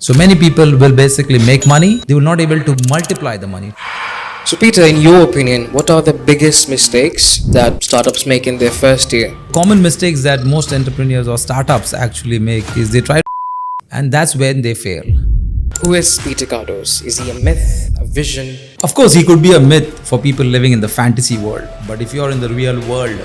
So many people will basically make money, they will not able to multiply the money. So Peter, in your opinion, what are the biggest mistakes that startups make in their first year? Common mistakes that most entrepreneurs or startups actually make is they try and that's when they fail. Who is Peter Cardoz? Is he a myth, a vision? Of course, he could be a myth for people living in the fantasy world, but if you're in the real world,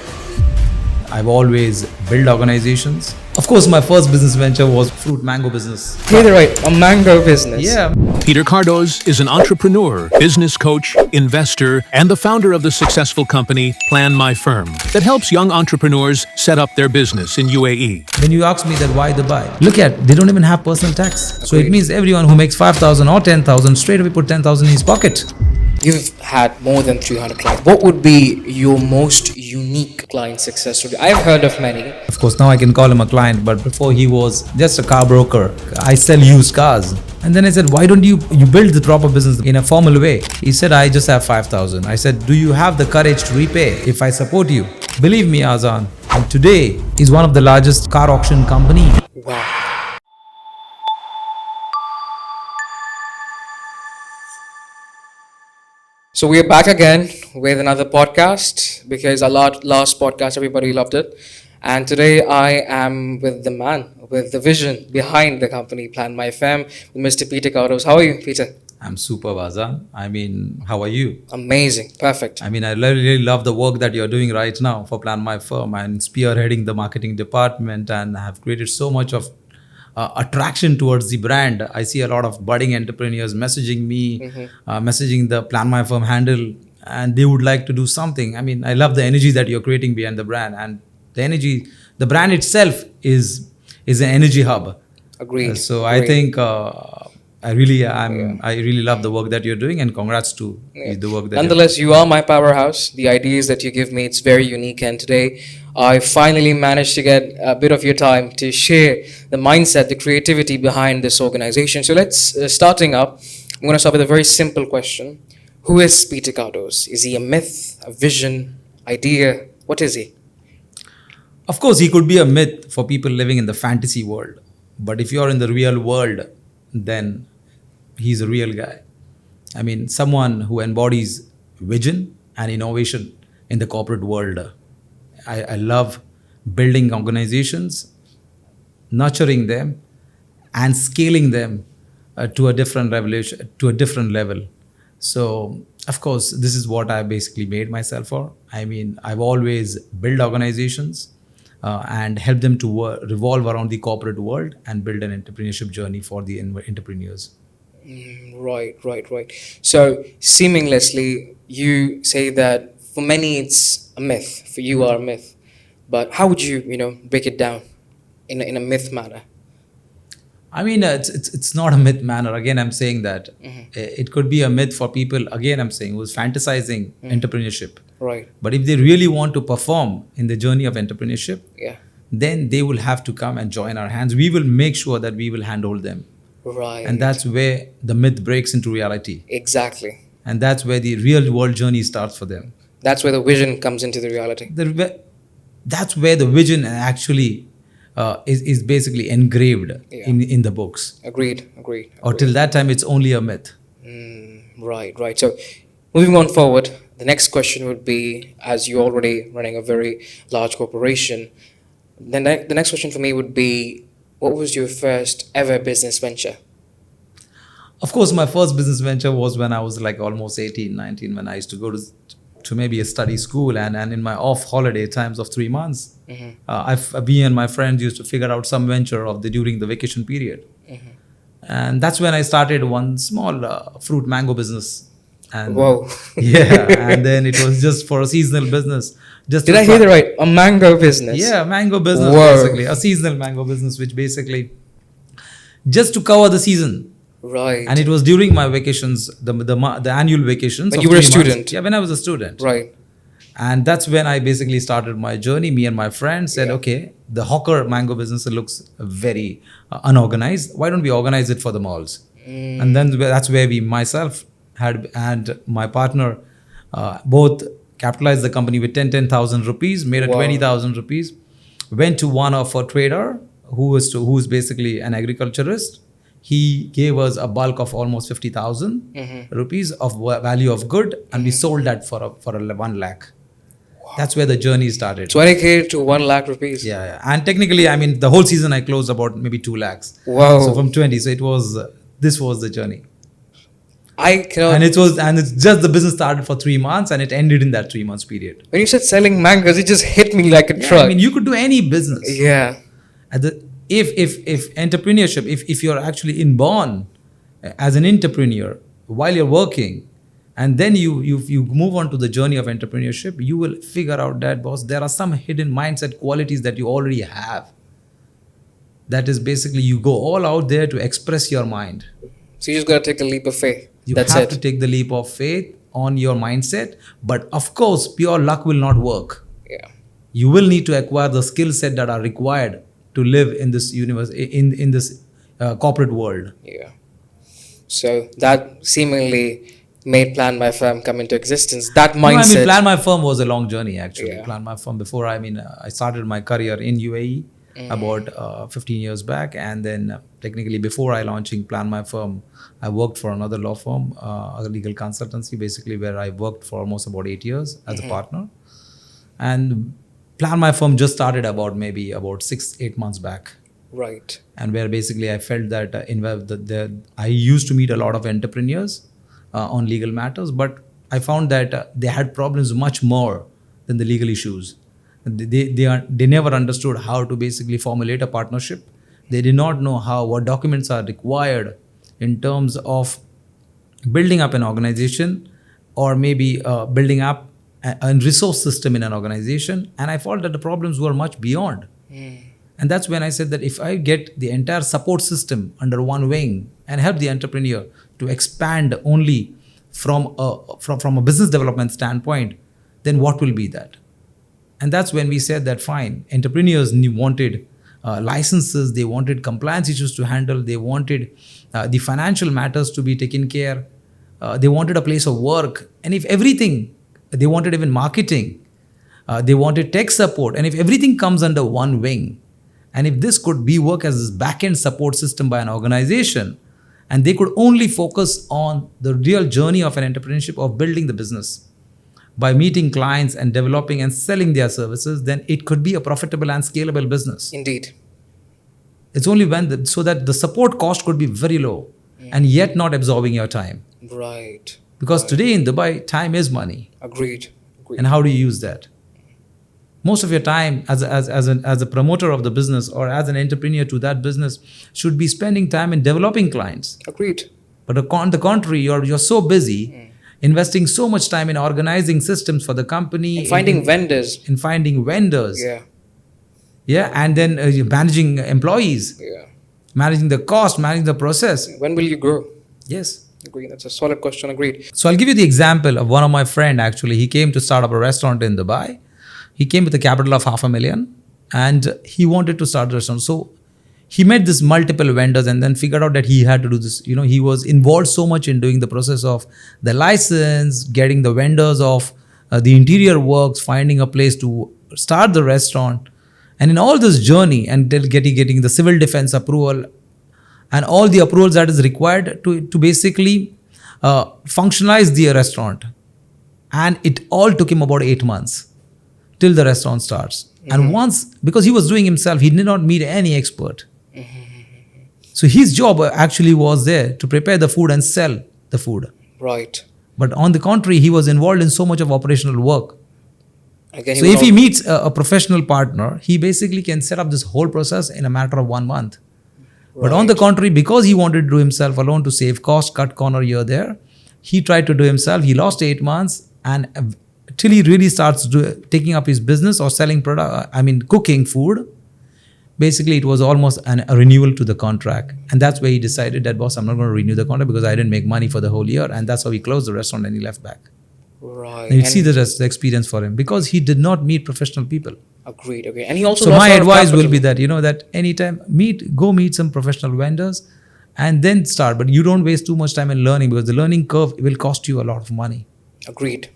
I've always built organizations. Of course, my first business venture was fruit mango business. You're right, a mango business. Yeah. Peter Cardoz is an entrepreneur, business coach, investor, and the founder of the successful company Plan My Firm that helps young entrepreneurs set up their business in UAE. When you ask me that why Dubai, look at, they don't even have personal tax. So it means everyone who makes 5,000 or 10,000 straight away put 10,000 in his pocket. You've had more than 300 clients. What would be your most unique client success story? I've heard of many. Of course, now I can call him a client, but before he was just a car broker. I sell used cars. And then I said, why don't you build the proper business in a formal way? He said, I just have 5,000. I said, do you have the courage to repay if I support you? Believe me, Azan. And today is one of the largest car auction company. Wow. So we're back again with another podcast because our last podcast, everybody loved it. And today I am with the man, with the vision behind the company Plan My Firm, Mr. Peter Cardoz. How are you, Peter? I'm superb, Azan. I mean, how are you? Amazing. Perfect. I mean, I really love the work that you're doing right now for Plan My Firm and spearheading the marketing department and have created so much of attraction towards the brand. I see a lot of budding entrepreneurs messaging me, messaging the Plan My Firm handle, and they would like to do something. I mean, I love the energy that you're creating behind the brand, and the energy, the brand itself is an energy hub. Agreed. So I think I really love the work that you're doing, and congrats to the work that. Nonetheless, you are my powerhouse. The ideas that you give me, it's very unique, and today I finally managed to get a bit of your time to share the mindset, the creativity behind this organization. So let's starting up. I'm going to start with a very simple question. Who is Peter Cardoz? Is he a myth, a vision, idea? What is he? Of course, he could be a myth for people living in the fantasy world. But if you're in the real world, then he's a real guy. I mean, someone who embodies vision and innovation in the corporate world. I love building organizations, nurturing them, and scaling them to a different revelation, to a different level. So, of course, this is what I basically made myself for. I mean, I've always built organizations and helped them to revolve around the corporate world and build an entrepreneurship journey for the entrepreneurs. Right. So, seamlessly, you say that for many it's a myth, for you are a myth. But how would you, break it down in a myth manner? I mean, it's not a myth manner. Again, I'm saying that it could be a myth for people, again, I'm saying, who's fantasizing entrepreneurship. Right. But if they really want to perform in the journey of entrepreneurship, then they will have to come and join our hands. We will make sure that we will handhold them. Right. And that's where the myth breaks into reality. Exactly. And that's where the real world journey starts for them. That's where the vision comes into the reality. That's where the vision actually is basically engraved in the books. Agreed. Or till that time, it's only a myth. Right. So, moving on forward, the next question would be, as you're already running a very large corporation, the next question for me would be, what was your first ever business venture? Of course, my first business venture was when I was like almost 18, 19, when I used to go to maybe a study school, and in my off holiday times of 3 months, me and my friends used to figure out some venture during the vacation period. And that's when I started one small fruit mango business. And Whoa. and then it was just for a seasonal business. Did I hear that right? A mango business? Yeah, mango business. Whoa. Basically. A seasonal mango business, which basically just to cover the season. Right. And it was during my vacations, the annual vacations. When you were a student? Yeah, when I was a student. Right. And that's when I basically started my journey. Me and my friends said, okay, the hawker mango business looks very unorganized. Why don't we organize it for the malls? And then that's where myself and my partner both capitalized the company with 10,000 rupees, made 20,000 rupees, went to one of a trader who's basically an agriculturist, he gave us a bulk of almost 50,000 rupees of value of good, and we sold that for 1 lakh. That's where the journey started. 20K to 1 lakh rupees. Yeah. And technically, I mean, the whole season I closed about maybe 2 lakhs. Wow. So from 20, so it was this was the journey. I cannot. And it's just the business started for 3 months and it ended in that 3 months period. When you said selling mangoes, it just hit me like a Yeah, truck. I mean, you could do any business. Yeah. If entrepreneurship, if you're actually inborn as an entrepreneur while you're working, and then you move on to the journey of entrepreneurship, you will figure out that, boss, there are some hidden mindset qualities that you already have. That is basically you go all out there to express your mind. So you just got to take the leap of faith. You That's have it. to take the leap of faith on your mindset. But of course, pure luck will not work. Yeah. You will need to acquire the skill set that are required to live in this universe, in this corporate world. Yeah. So that seemingly made Plan My Firm come into existence. That No, mindset. Plan My Firm was a long journey actually. Yeah. Plan My Firm before, I started my career in UAE about 15 years back, and then technically before I launching Plan My Firm, I worked for another law firm, a legal consultancy basically, where I worked for almost about 8 years as a partner. And Plan My Firm just started about 6-8 months back. Right. And where basically I felt that I used to meet a lot of entrepreneurs on legal matters, but I found that they had problems much more than the legal issues. They never understood how to basically formulate a partnership. They did not know what documents are required in terms of building up an organization, or maybe building up a resource system in an organization. And I felt that the problems were much beyond. And that's when I said that if I get the entire support system under one wing and help the entrepreneur to expand only from a business development standpoint, then what will be that? And that's when we said that fine, entrepreneurs wanted licenses, they wanted compliance issues to handle, they wanted the financial matters to be taken care, they wanted a place of work, and if everything, they wanted even marketing, they wanted tech support, and if everything comes under one wing, and if this could work as this back-end support system by an organization, and they could only focus on the real journey of an entrepreneurship of building the business by meeting clients and developing and selling their services, then it could be a profitable and scalable business. Indeed. It's only so that the support cost could be very low and yet not absorbing your time. Right. Because today in Dubai, time is money. Agreed. And how do you use that? Most of your time as a promoter of the business or as an entrepreneur to that business should be spending time in developing clients. Agreed. But on the contrary, you're so busy investing so much time in organizing systems for the company. And finding vendors. In finding vendors. Yeah. Yeah. And then managing employees. Yeah. Managing the cost, managing the process. When will you grow? Yes. Agreed. That's a solid question. Agreed. So I'll give you the example of one of my friend actually. He came to start up a restaurant in Dubai. He came with a capital of $500,000 and he wanted to start a restaurant. So he met this multiple vendors and then figured out that he had to do this. He was involved so much in doing the process of the license, getting the vendors of the interior works, finding a place to start the restaurant. And in all this journey and getting the civil defense approval and all the approvals that is required to basically functionalize the restaurant. And it all took him about 8 months till the restaurant starts. And once, because he was doing himself, he did not meet any expert. So his job actually was there to prepare the food and sell the food. Right. But on the contrary, he was involved in so much of operational work. Again, So if he meets a professional partner, he basically can set up this whole process in a matter of 1 month. But on the contrary, because he wanted to do himself alone to save cost, cut corner here, there, he tried to do himself. He lost 8 months and till he really starts taking up his business or selling cooking food, basically it was almost a renewal to the contract. And that's where he decided that, boss, I'm not going to renew the contract because I didn't make money for the whole year. And that's how he closed the restaurant and he left back. Right. And you see the experience for him because he did not meet professional people. Agreed. Okay. And he also So lost my a lot of advice will capital. be that, that anytime go meet some professional vendors and then start. But you don't waste too much time in learning because the learning curve will cost you a lot of money. Agreed.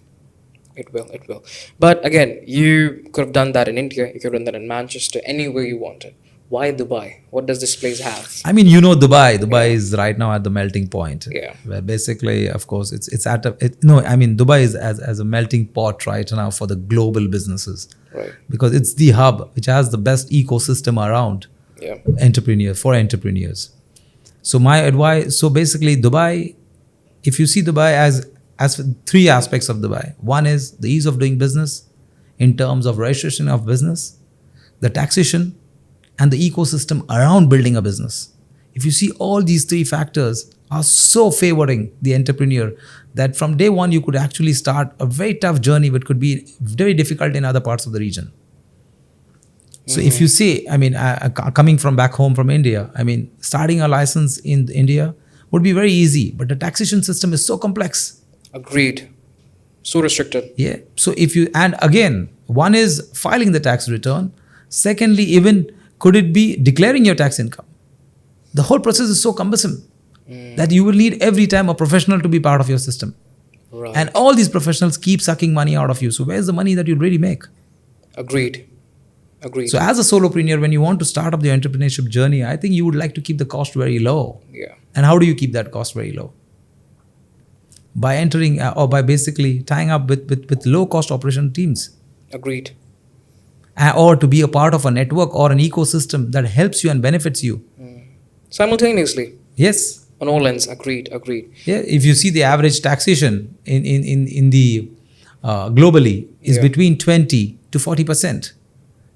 It will. But again, you could have done that in India. You could have done that in Manchester, anywhere you wanted. Why Dubai? What does this place have? I mean, Dubai. Dubai is right now at the melting point. Yeah. Where basically, of course, it's at a no. I mean, Dubai is as a melting pot right now for the global businesses, Right. because it's the hub which has the best ecosystem around Yeah. entrepreneurs. So my advice. So basically, Dubai. If you see Dubai as three aspects of Dubai. One is the ease of doing business, in terms of registration of business, the taxation, and the ecosystem around building a business. If you see, all these three factors are so favoring the entrepreneur that from day one you could actually start a very tough journey, which could be very difficult in other parts of the region. So if you say, I mean, coming from back home from India, I mean, starting a license in India would be very easy, but the taxation system is so complex. Agreed. So restricted. Yeah. So and again, one is filing the tax return. Secondly, even could it be declaring your tax income? The whole process is so cumbersome that you will need every time a professional to be part of your system. Right. And all these professionals keep sucking money out of you. So where's the money that you really make? Agreed. Agreed. So as a solopreneur, when you want to start up the entrepreneurship journey, I think you would like to keep the cost very low. Yeah. And how do you keep that cost very low? By entering or by basically tying up with low cost operation teams. Agreed. Or to be a part of a network or an ecosystem that helps you and benefits you. Simultaneously. Yes. On all ends. Agreed. Agreed. Yeah. If you see the average taxation in the globally is between 20 to 40%,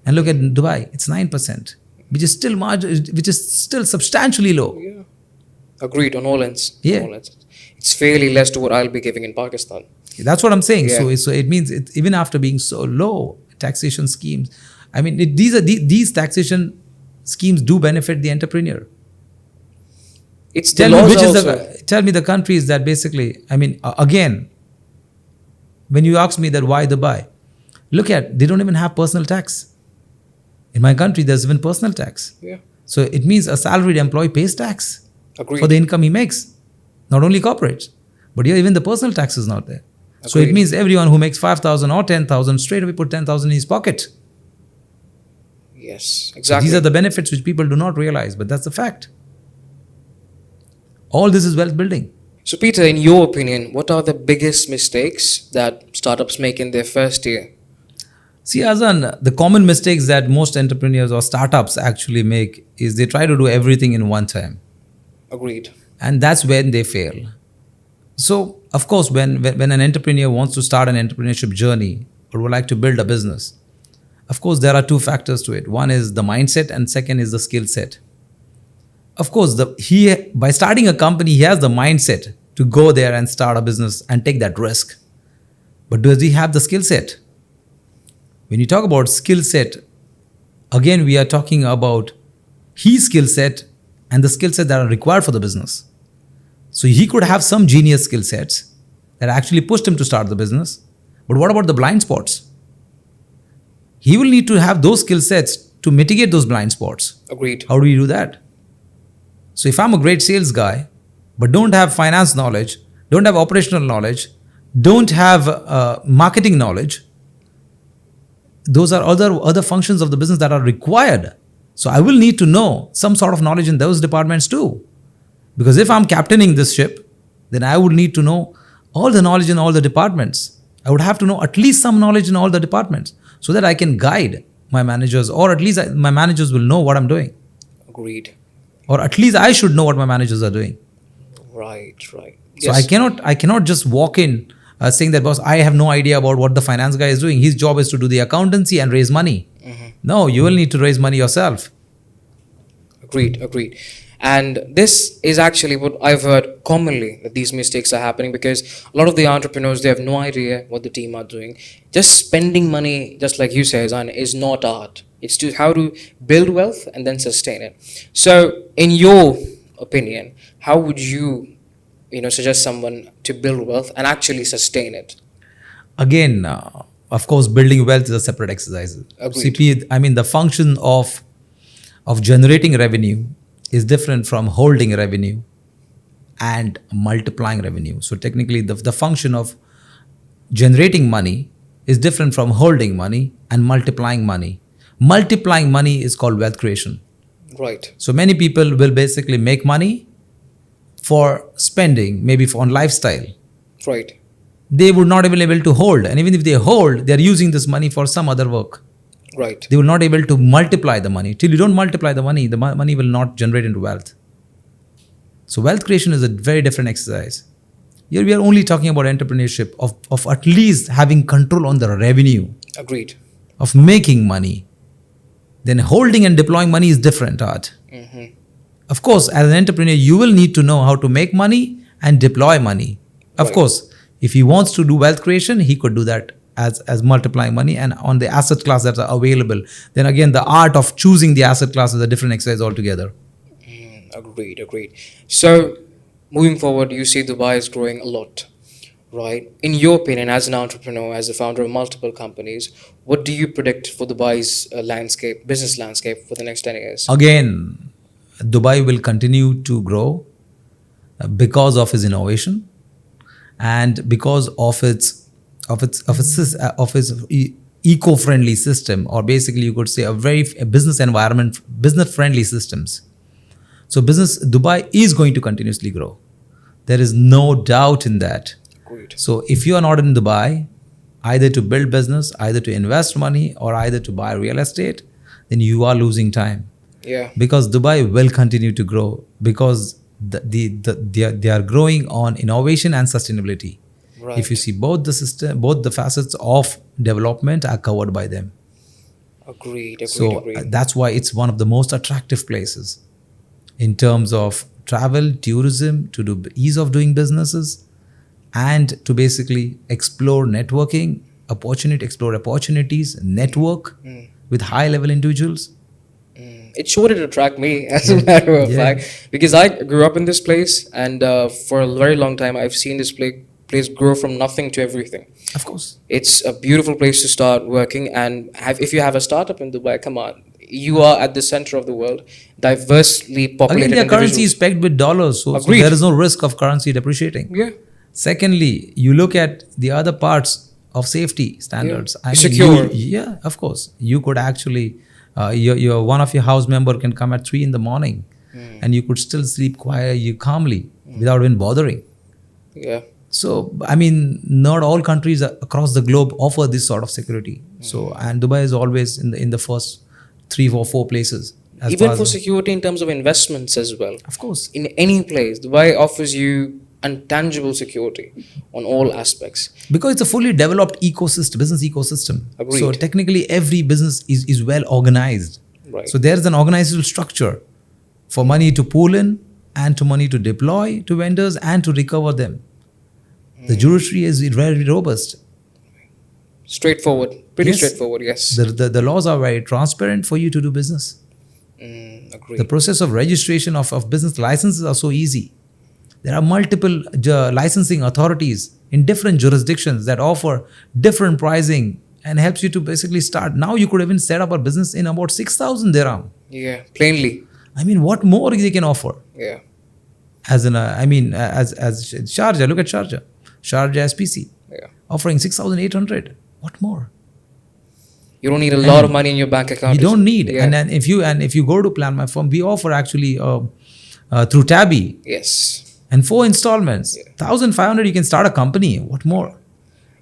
and look at Dubai, it's 9%, which is still substantially low. Yeah. Agreed. On all ends. Yeah. On all ends. It's fairly less to what I'll be giving in Pakistan. That's what I'm saying. Yeah. So it means even after being so low, taxation schemes, I mean, these taxation schemes do benefit the entrepreneur. It's the laws also. Tell me the countries that basically, I mean, again, when you ask me that why Dubai, they don't even have personal tax. In my country, there's even personal tax. Yeah. So it means a salaried employee pays tax Agreed. for the income he makes. Not only corporates, but even the personal tax is not there. So it Agreed. means everyone who makes 5,000 or 10,000 straight away put 10,000 in his pocket. Yes. Exactly. These are the benefits which people do not realize, but that's the fact. All this is wealth building. So, Peter, in your opinion, what are the biggest mistakes that startups make in their first year? See, Azan, the common mistakes that most entrepreneurs or startups actually make is they try to do everything in one time. Agreed. And that's when they fail. So, of course, when an entrepreneur wants to start an entrepreneurship journey or would like to build a business, of course, there are two factors to it. One is the mindset and second is the skill set. Of course, by starting a company, he has the mindset to go there and start a business and take that risk. But does he have the skill set? When you talk about skill set, again, we are talking about his skill set and the skill set that are required for the business. So he could have some genius skill sets that actually pushed him to start the business. But what about the blind spots? He will need to have those skill sets to mitigate those blind spots. Agreed. How do we do that? So if I'm a great sales guy, but don't have finance knowledge, don't have operational knowledge, don't have marketing knowledge, those are other functions of the business that are required. So I will need to know some sort of knowledge in those departments too. Because if I'm captaining this ship, then I would need to know all the knowledge in all the departments. I would have to know at least some knowledge in all the departments so that I can guide my managers, or at least my managers will know what I'm doing. Agreed. Or at least I should know what my managers are doing. Right. So I cannot just walk in saying that, boss, I have no idea about what the finance guy is doing. His job is to do the accountancy and raise money. No, you will need to raise money yourself. Agreed. And this is actually what I've heard commonly, that these mistakes are happening because a lot of the entrepreneurs, they have no idea what the team are doing. Just spending money, just like you say, Zan, is not art. It's to how to build wealth and then sustain it. So in your opinion, how would you suggest someone to build wealth and actually sustain it? Again, of course, building wealth is a separate exercise. Agreed. CP, I mean, the function of generating revenue is different from holding revenue and multiplying revenue. So technically, the function of generating money is different from holding money and multiplying money. Multiplying money is called wealth creation. Right. So many people will basically make money for spending, maybe for on lifestyle. Right. They would not even able to hold, and even if they hold, they are using this money for some other work. Right. They will not able to multiply the money. Till you don't multiply the money, money will not generate into wealth. So wealth creation is a very different exercise. Here we are only talking about entrepreneurship of at least having control on the revenue, Agreed. of making money. Then holding and deploying money is different, Art. Mm-hmm. Of course, as an entrepreneur, you will need to know how to make money and deploy money. Of Right. course, if he wants to do wealth creation, he could do that as multiplying money and on the asset class that are available. Then again, the art of choosing the asset class is a different exercise altogether. Agreed. Agreed. So, moving forward, you see Dubai is growing a lot, right? In your opinion, as an entrepreneur, as the founder of multiple companies, what do you predict for Dubai's landscape, business landscape, for the next 10 years? Again, Dubai will continue to grow because of its innovation and because of its eco-friendly system, or basically you could say a business environment, business friendly systems. So Dubai is going to continuously grow. There is no doubt in that. Agreed. So if you are not in Dubai, either to build business, either to invest money, or either to buy real estate, then you are losing time. Yeah. Because Dubai will continue to grow because they are growing on innovation and sustainability. Right. If you see both the facets of development are covered by them. Agreed. So Agreed. that's why it's one of the most attractive places in terms of travel, tourism, to do ease of doing businesses, and to basically explore networking, explore opportunities, network with high level individuals. It sure did attract me, as a matter of Yeah. fact, because I grew up in this place, and for a very long time, I've seen this place grow from nothing to everything. Of course. It's a beautiful place to start working, and if you have a startup in Dubai, come on, you are at the center of the world, diversely populated Again, their currency is individuals. pegged with dollars, so Agreed. there is no risk of currency depreciating. Yeah, Secondly, you look at the other parts of safety standards. Yeah. Secure. Yeah, of course. You could actually, your one of your house member can come at 3 in the morning, and you could still sleep calmly without even bothering. yeah, So, I mean, not all countries across the globe offer this sort of security. So, and Dubai is always in the first 3 or 4 places. as even far for as- security in terms of investments as well. Of course. In any place, Dubai offers you untangible security on all aspects. Because it's a fully developed ecosystem, business ecosystem. Agreed. So technically every business is well organized. Right. So there's an organizational structure for money to pool in and to money to deploy to vendors and to recover them. The judiciary is very robust. Straightforward, pretty Yes. straightforward. Yes. The laws are very transparent for you to do business. Agreed. The process of registration of business licenses are so easy. There are multiple licensing authorities in different jurisdictions that offer different pricing and helps you to basically start. Now you could even set up a business in about 6,000 dirham. Yeah, plainly. I mean, what more they can offer? Yeah. As Sharjah, look at Sharjah. Sharjah SPC Yeah. offering 6,800. What more? You don't need a lot of money in your bank account. You don't need. Yeah. And then if you go to Plan My Firm, we offer actually through Tabby Yes. and 4 installments. 1,500 you can start a company. What more?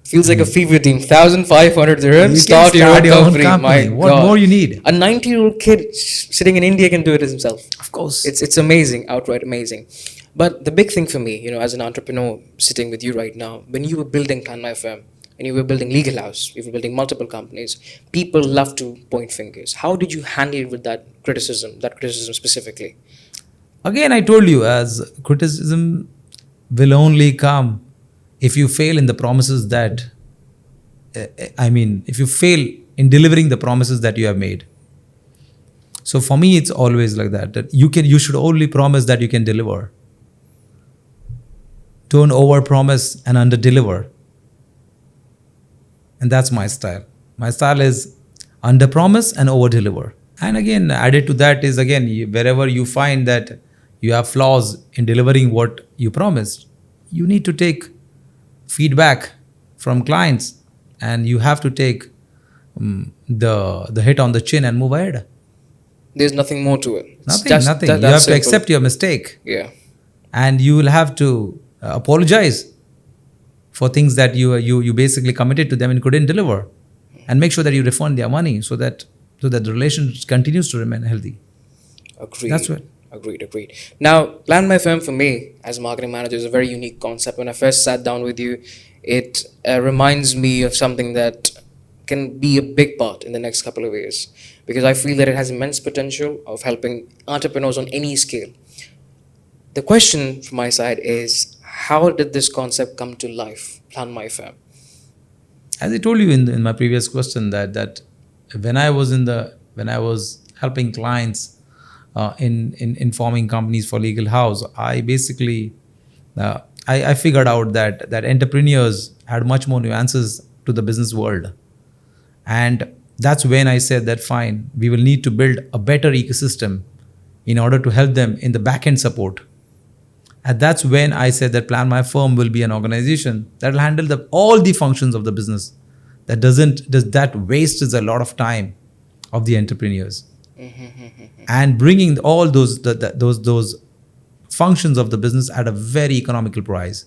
Feels like a fever dream. 1,500 dirhams. You can Start your own company. My What God. more you need? A 90-year-old kid sitting in India can do it himself. Of course. It's amazing, outright amazing. But the big thing for me, as an entrepreneur sitting with you right now, when you were building Plan My Firm and you were building Legal House, you were building multiple companies, people love to point fingers. How did you handle with that criticism specifically? Again, I told you, as criticism will only come if you fail in the promises that, if you fail in delivering the promises that you have made. So for me, it's always like that you should only promise that you can deliver. Don't over-promise and under-deliver. And that's my style. My style is under-promise and over-deliver. And again, added to that is, wherever you find that you have flaws in delivering what you promised, you need to take feedback from clients and you have to take the hit on the chin and move ahead. There's nothing more to it. It's Nothing. You that have to simple. accept your mistake, Yeah. and you will have to apologize for things that you basically committed to them and couldn't deliver, and make sure that you refund their money so that the relationship continues to remain healthy. Agreed. That's what. Agreed. Now, Plan My Firm for me as a marketing manager is a very unique concept. When I first sat down with you, it reminds me of something that can be a big part in the next couple of years, because I feel that it has immense potential of helping entrepreneurs on any scale. The question from my side is, how did this concept come to life, Plan My Firm? As I told you in my previous question, that when I was helping clients in forming companies for Legal House, I basically I figured out that entrepreneurs had much more nuances to the business world, and that's when I said that fine, we will need to build a better ecosystem in order to help them in the back end support. And that's when I said that Plan My Firm will be an organization that will handle all the functions of the business. That wastes a lot of time of the entrepreneurs, and bringing all those functions of the business at a very economical price.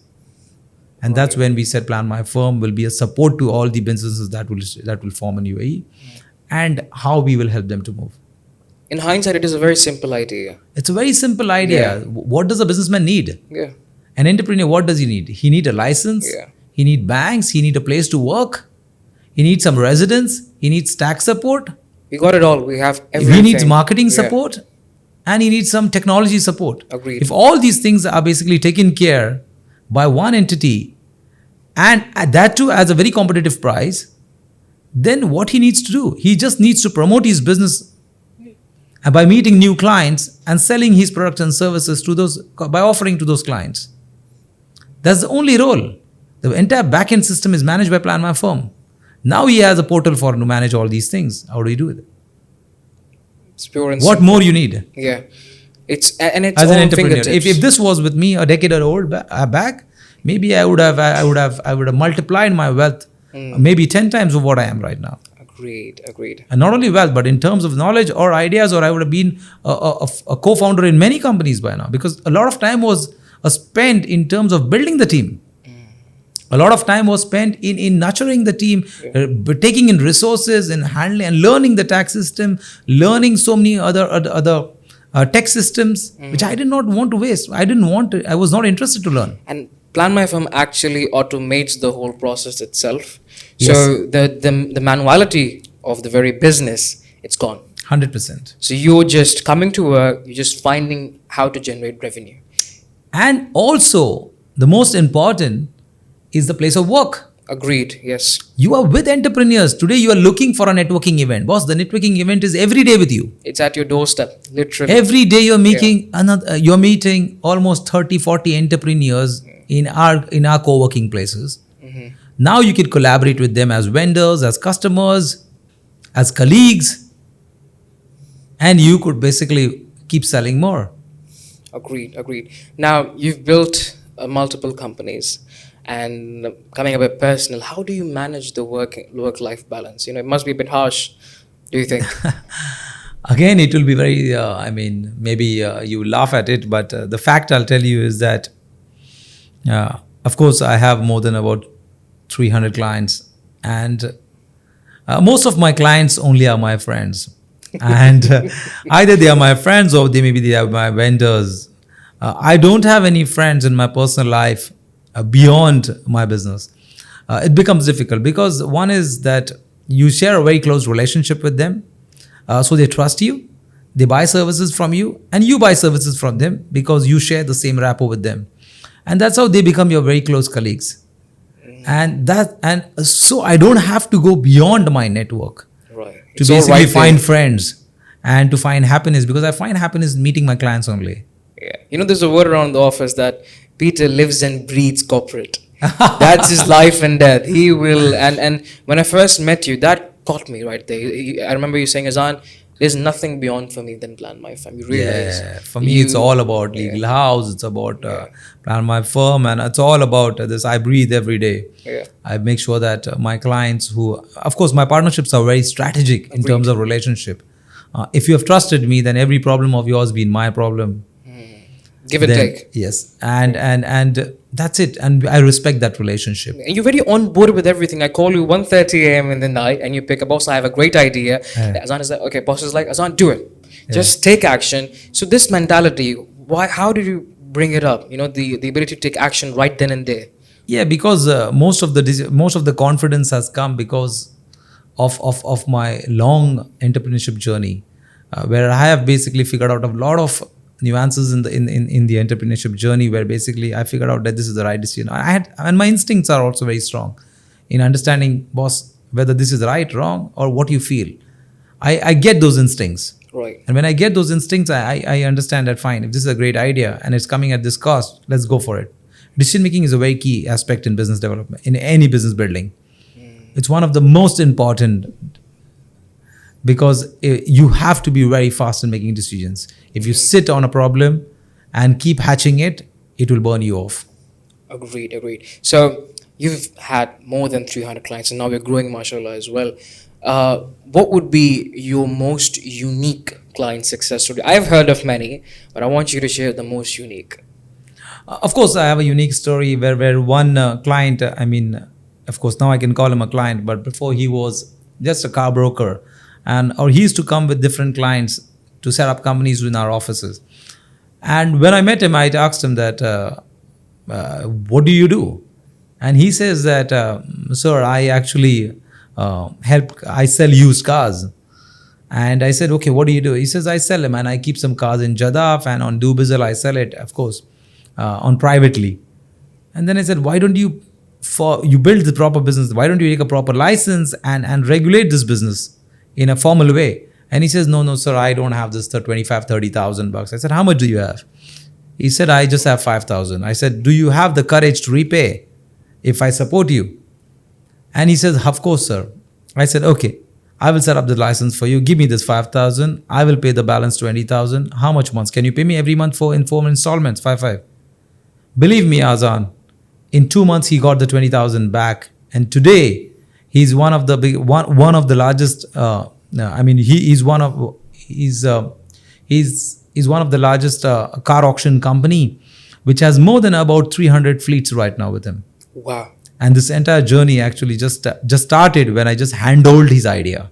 And that's when we said Plan My Firm will be a support to all the businesses that will form in UAE, and how we will help them to move. In hindsight, it is a very simple idea. It's a very simple idea. Yeah. What does a businessman need? Yeah. An entrepreneur, what does he need? He need a license. Yeah. He need banks. He need a place to work. He needs some residence. He needs tax support. We got it all. We have everything. He needs marketing Yeah. support. And he needs some technology support. Agreed. If all these things are basically taken care by one entity, and that too as a very competitive price, then what he needs to do? He just needs to promote his business by meeting new clients and selling his products and services to those, by offering to those clients. That's the only role. The entire back-end system is managed by Plan My Firm. Now he has a portal to manage all these things. How do you do it? It's pure and What simple. more you need Yeah. It's all as an on entrepreneur? fingertips. If this was with me a decade old back, maybe I would have multiplied my wealth maybe 10 times of what I am right now. Agreed. And not only wealth, but in terms of knowledge or ideas, or I would have been a co-founder in many companies by now, because a lot of time was spent in terms of building the team. A lot of time was spent in nurturing the team, taking in resources and handling and learning the tax system, learning so many other tech systems, which I did not want to waste. I was not interested to learn. And Plan My Firm actually automates the whole process itself. Yes. So the manuality of the very business, it's gone. 100%. So you're just coming to work, you're just finding how to generate revenue. And also, the most important is the place of work. Agreed, yes. You are with entrepreneurs. Today you are looking for a networking event. Boss, the networking event is every day with you. It's at your doorstep, literally. Every day you're you're meeting almost 30, 40 entrepreneurs in our co-working places. Now you can collaborate with them as vendors, as customers, as colleagues, and you could basically keep selling more. Agreed. Now, you've built multiple companies, and coming up with personal, how do you manage the work-life balance? It must be a bit harsh, do you think? Again, it will be very, maybe you laugh at it, but the fact I'll tell you is that, of course, I have more than about 300 clients, and most of my clients only are my friends. And either they are my friends or they are my vendors. I don't have any friends in my personal life beyond my business. It becomes difficult because one is that you share a very close relationship with them. So they trust you, they buy services from you, and you buy services from them because you share the same rapport with them. And that's how they become your very close colleagues. And so I don't have to go beyond my network Right. to It's all basically right find there. friends and to find happiness, because I find happiness in meeting my clients only. Yeah. There's a word around the office that Peter lives and breathes corporate. That's his life and death. He will, and when I first met you, that caught me right there. I remember you saying, Azan, there's nothing beyond for me than Plan My Firm. You realize. Yeah, for me, it's all about Legal House. It's about Plan My Firm, and it's all about this. I breathe every day. Yeah. I make sure that my clients, who, of course, my partnerships are very strategic in terms of relationship. If you have trusted me, then every problem of yours been my problem. Give and Then- take. Yes, and that's it. And I respect that relationship. And you're very on board with everything. I call you 1:30 a.m. in the night and you pick up, boss, I have a great idea. Azan is like, okay, boss is like, Azan, do it. Just take action. So this mentality, how did you bring it up? You know, the ability to take action right then and there. Yeah, because most of the confidence has come because of my long entrepreneurship journey, where I have basically figured out a lot of nuances in the entrepreneurship journey, where basically I figured out that this is the right decision. And my instincts are also very strong in understanding, boss, whether this is right, wrong, or what you feel. I get those instincts. Right. And when I get those instincts, I understand that fine, if this is a great idea and it's coming at this cost, let's go for it. Decision making is a very key aspect in business development, in any business building. It's one of the most important, because you have to be very fast in making decisions. If you sit on a problem and keep hatching it, it will burn you off. Agreed. So you've had more than 300 clients and now we're growing, mashallah, as well. What would be your most unique client success story? I've heard of many, but I want you to share the most unique. Of course, I have a unique story where one client, of course, now I can call him a client, but before he was just a car broker, or he used to come with different clients to set up companies in our offices. And when I met him, I asked him that, what do you do? And he says that, sir, I actually I sell used cars. And I said, okay, what do you do? He says, I sell them and I keep some cars in Jadaf, and on Dubizzle I sell it, of course, on privately. And then I said, why don't you build the proper business? Why don't you take a proper license and regulate this business in a formal way? And he says, no, sir, I don't have this 30,000 bucks. I said, how much do you have? He said, I just have 5,000. I said, do you have the courage to repay if I support you? And he says, of course, sir. I said, okay, I will set up the license for you. Give me this 5,000. I will pay the balance 20,000. How much months? Can you pay me every month in 4 installments? 5. Believe me, Azan, in 2 months he got the 20,000 back. And today he's one of the largest. He's one of the largest car auction company, which has more than about 300 fleets right now with him. Wow. And this entire journey actually just started when I just handled his idea.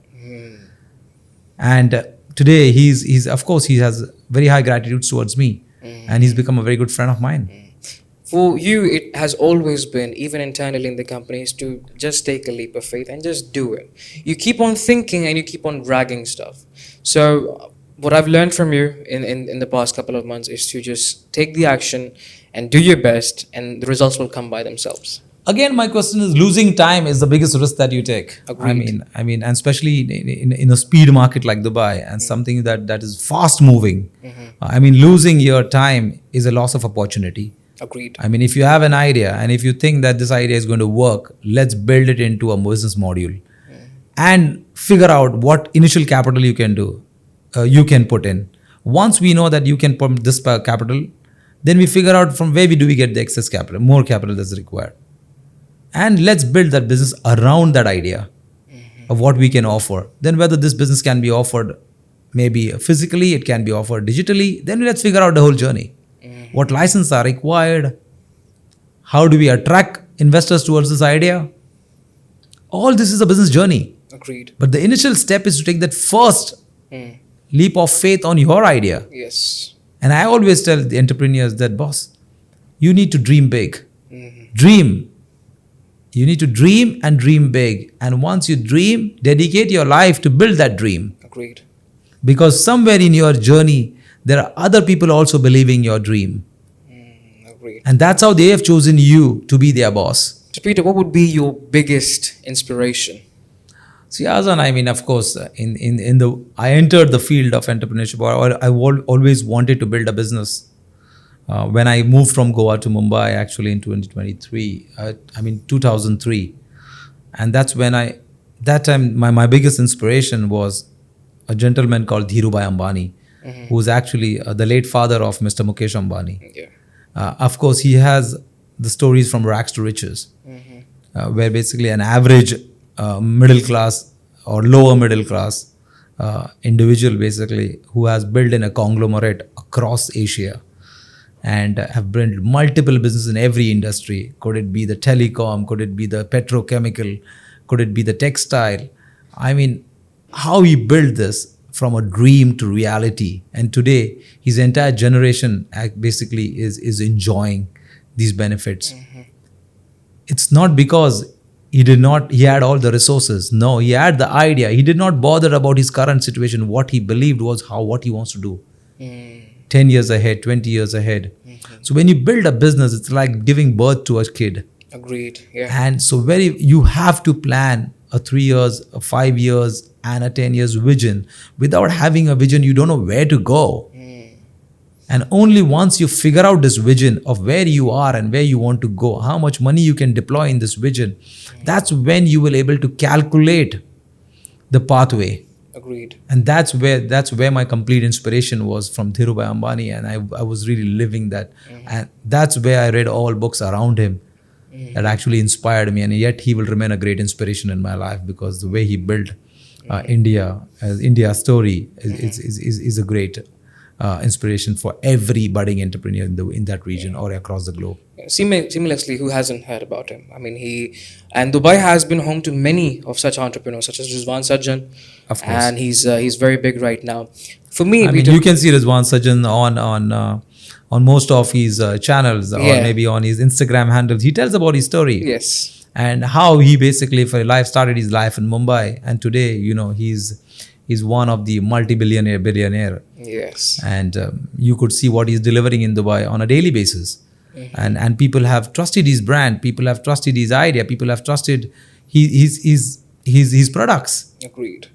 And today he's of course he has very high gratitude towards me, and he's become a very good friend of mine. For you, it has always been, even internally in the companies, to just take a leap of faith and just do it. You keep on thinking and you keep on dragging stuff. So what I've learned from you in the past couple of months is to just take the action and do your best, and the results will come by themselves. Again, my question is, losing time is the biggest risk that you take. Agreed. And especially in a speed market like Dubai, and something that is fast moving. Losing your time is a loss of opportunity. Agreed. If you have an idea and if you think that this idea is going to work, let's build it into a business module and figure out what initial capital you can put in. Once we know that you can put this capital, then we figure out from where do we get the excess capital, more capital that's required. And let's build that business around that idea of what we can offer. Then whether this business can be offered maybe physically, it can be offered digitally, then let's figure out the whole journey. What licenses are required? How do we attract investors towards this idea? All this is a business journey. Agreed. But the initial step is to take that first leap of faith on your idea. Yes. And I always tell the entrepreneurs that, boss, you need to dream big. Dream. You need to dream and dream big. And once you dream, dedicate your life to build that dream. Agreed. Because somewhere in your journey, there are other people also believing your dream. Agreed. And that's how they have chosen you to be their boss. So Peter, what would be your biggest inspiration? See, Azan, of course, I entered the field of entrepreneurship, or I always wanted to build a business. When I moved from Goa to Mumbai, actually in 2003. And that's when that time my biggest inspiration was a gentleman called Dhirubhai Ambani, who was actually the late father of Mr. Mukesh Ambani. Yeah. Of course, he has the stories from rags to riches, where basically an average middle class or lower middle class individual basically who has built in a conglomerate across Asia and have built multiple businesses in every industry. Could it be the telecom? Could it be the petrochemical? Could it be the textile? I mean, how he built this from a dream to reality. And today, his entire generation basically is enjoying these benefits. It's not because he had all the resources. No, he had the idea. He did not bother about his current situation. What he believed was what he wants to do. 10 years ahead, 20 years ahead. So when you build a business, it's like giving birth to a kid. Agreed. Yeah. And so you have to plan a 3 years, a 5 years, and a 10 years vision. Without having a vision, you don't know where to go. And only once you figure out this vision of where you are and where you want to go, how much money you can deploy in this vision, that's when you will able to calculate the pathway. Agreed. And that's where my complete inspiration was from Dhirubhai Ambani, and I was really living that. And that's where I read all books around him that actually inspired me, and yet he will remain a great inspiration in my life because the way he built India's story is a great inspiration for every budding entrepreneur in that region or across the globe. Seamlessly, who hasn't heard about him? I mean, Dubai has been home to many of such entrepreneurs, such as Rizwan Sajjan, Of course. and he's very big right now. For me, I mean, Peter, you can see Rizwan Sajjan on most of his channels or Yeah. maybe on his Instagram handles. He tells about his story. yes, And how he basically started his life in Mumbai, and today he's one of the billionaire, yes, and you could see what he's delivering in Dubai on a daily basis, and people have trusted his brand, people have trusted his idea, people have trusted his products, agreed.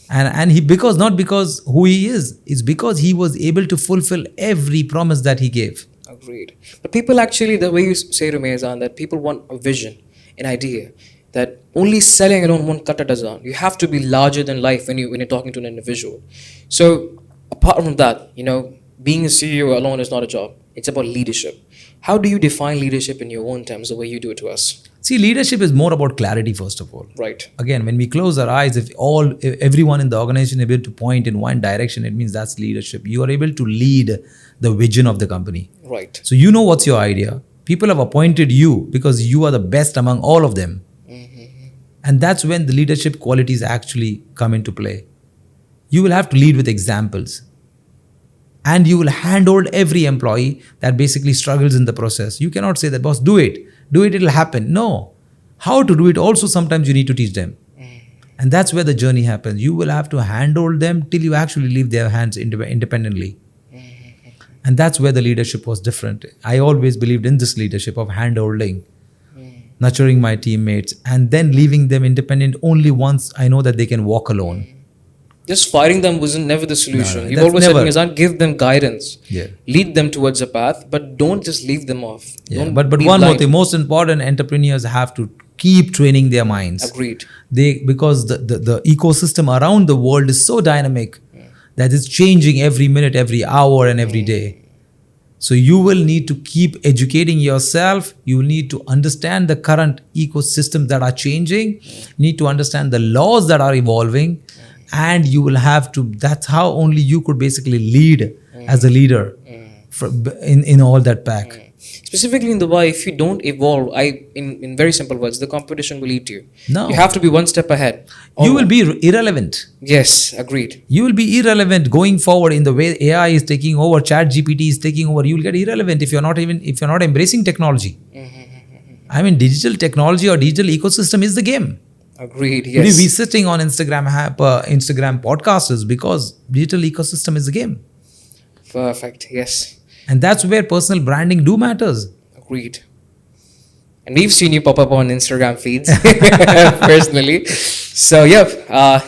and he not because who he is, it's because he was able to fulfill every promise that he gave. Agreed. But people actually, the way you say to me, Azan, that people want a vision, an idea, that only selling alone won't cut it, Azan. You have to be larger than life when you're talking to an individual. So apart from that, being a CEO alone is not a job. It's about leadership. How do you define leadership in your own terms, the way you do it to us? See, leadership is more about clarity, first of all. Right. Again, when we close our eyes, if everyone in the organization is able to point in one direction, it means that's leadership. You are able to lead the vision of the company. Right. So you know what's your idea. People have appointed you because you are the best among all of them. And that's when the leadership qualities actually come into play. You will have to lead with examples. And you will handhold every employee that basically struggles in the process. You cannot say that, boss, do it, it'll happen. No. How to do it also sometimes you need to teach them. And that's where the journey happens. You will have to handhold them till you actually leave their hands independently. And that's where the leadership was different. I always believed in this leadership of handholding, nurturing my teammates, and then leaving them independent only once I know that they can walk alone. Just firing them wasn't never the solution. No, You've that's always said, never- Mizan, give them guidance. Yeah. Lead them towards a path, but don't just leave them off. Yeah. Don't But be one more blind. thing, most important, entrepreneurs have to keep training their minds. Agreed. Because the ecosystem around the world is so dynamic that it's changing every minute, every hour, and every day. So you will need to keep educating yourself. You will need to understand the current ecosystems that are changing. You need to understand the laws that are evolving. And you will have to, that's how only you could basically lead as a leader in all that pack. Specifically in Dubai, if you don't evolve, in very simple words, the competition will eat you. No. You have to be one step ahead. You will be irrelevant. Yes, agreed. You will be irrelevant going forward in the way AI is taking over, Chat GPT is taking over. You will get irrelevant if you're not embracing technology. I mean, digital technology or digital ecosystem is the game. Agreed, We'll yes. be sitting on Instagram podcasters because digital ecosystem is the game. Perfect, yes. And that's where personal branding matters. Agreed. And we've seen you pop up on Instagram feeds personally. So,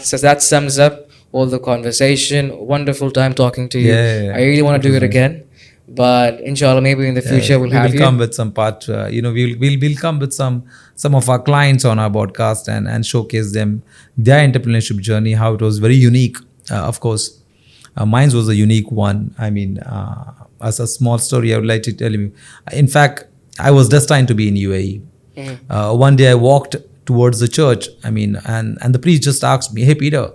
so that sums up all the conversation. Wonderful time talking to you. Yeah. I really want to do it again. But inshallah, maybe in the future we'll have you. come with some part. We'll come with some of our clients on our podcast and showcase them their entrepreneurship journey, how it was very unique. Of course, mine was a unique one. I mean, as a small story, I would like to tell you. In fact, I was destined to be in UAE. One day I walked towards the church. I mean, and the priest just asked me, "Hey Peter,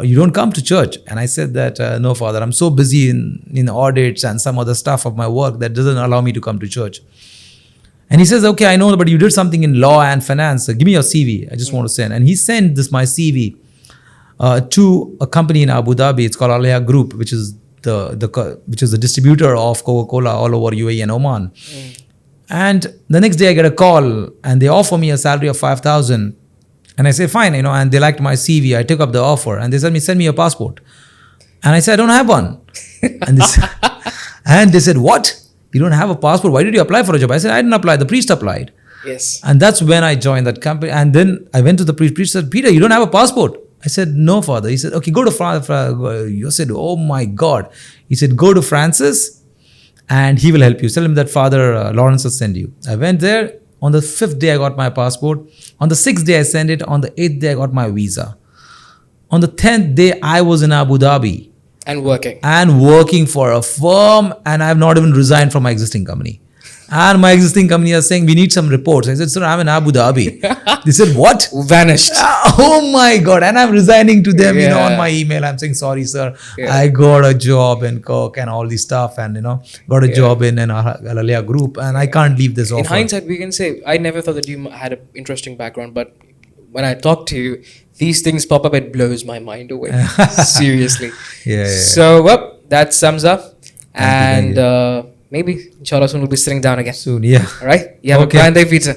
you don't come to church. And I said that, no, Father, I'm so busy in audits and some other stuff of my work that doesn't allow me to come to church. And he says, okay, I know, but you did something in law and finance. Give me your CV. I just want to send. And he sent my CV to a company in Abu Dhabi. It's called Aliyah Group, which is the distributor of Coca-Cola all over UAE and Oman. And the next day I get a call and they offer me a salary of 5,000. And I say, fine, and they liked my CV. I took up the offer and they said, send me your passport. And I said, I don't have one. And they said, what? You don't have a passport? Why did you apply for a job? I said, I didn't apply. The priest applied. Yes. And that's when I joined that company. And then I went to the priest. Priest said, Peter, you don't have a passport. I said, no, Father. He said, okay, go to France. You said, oh my God. He said, go to Francis and he will help you. Tell him that Father Lawrence will send you. I went there. On the 5th day, I got my passport. On the 6th day, I sent it. On the 8th day, I got my visa. On the 10th day, I was in Abu Dhabi. And working. And working for a firm. And I have not even resigned from my existing company. And my existing company is saying, we need some reports. I said, sir, I'm in Abu Dhabi. They said, what? Vanished. Oh my God. And I'm resigning to them, Yeah. on my email. I'm saying, sorry, sir. Yeah. I got a job in Coke and all this stuff. And, got a job in an Aliyah Group. And I can't leave this offer. In hindsight, we can say, I never thought that you had an interesting background, but when I talk to you, these things pop up, it blows my mind away. Seriously. Yeah. So, well, that sums up. Thank you. Maybe, inshallah, soon we'll be sitting down again. Soon, yeah. All right? You have Okay. a grand day, Peter.